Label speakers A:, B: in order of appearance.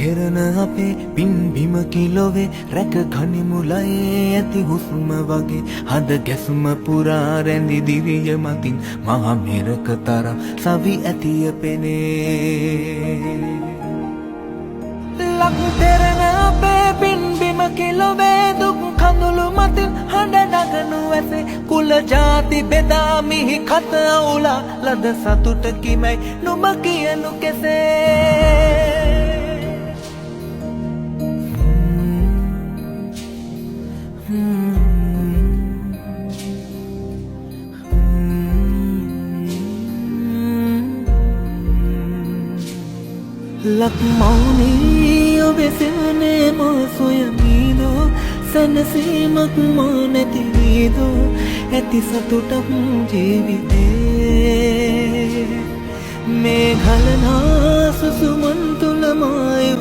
A: තෙරණ අපේ පින් බිම කිලොවේ රැක ගනිමුලයේ ඇති හුස්ම වගේ හද ගැසුම පුරා රැඳි දිවිය මතින් මහ මෙරක තරම් සවි ඇතිය පෙනේ ලක් තෙරණ අපේ පින් බිම කිලොවේ දුක් කඳුළු මතින් හඬ නගනු ඇසේ කුල ජාති බෙදා මිහි කත අවුලා ලද සතුට කිමයි නුඹ කියනු කෙසේ ලක් මෞනී ඔබේ සෙවනේ මා සොයමීදෝ සැනසීමක් මා නැති වීදෝ ඇති සතුටක් ජීවිතේ මේ ගලනා සුසුමන් තුල මායි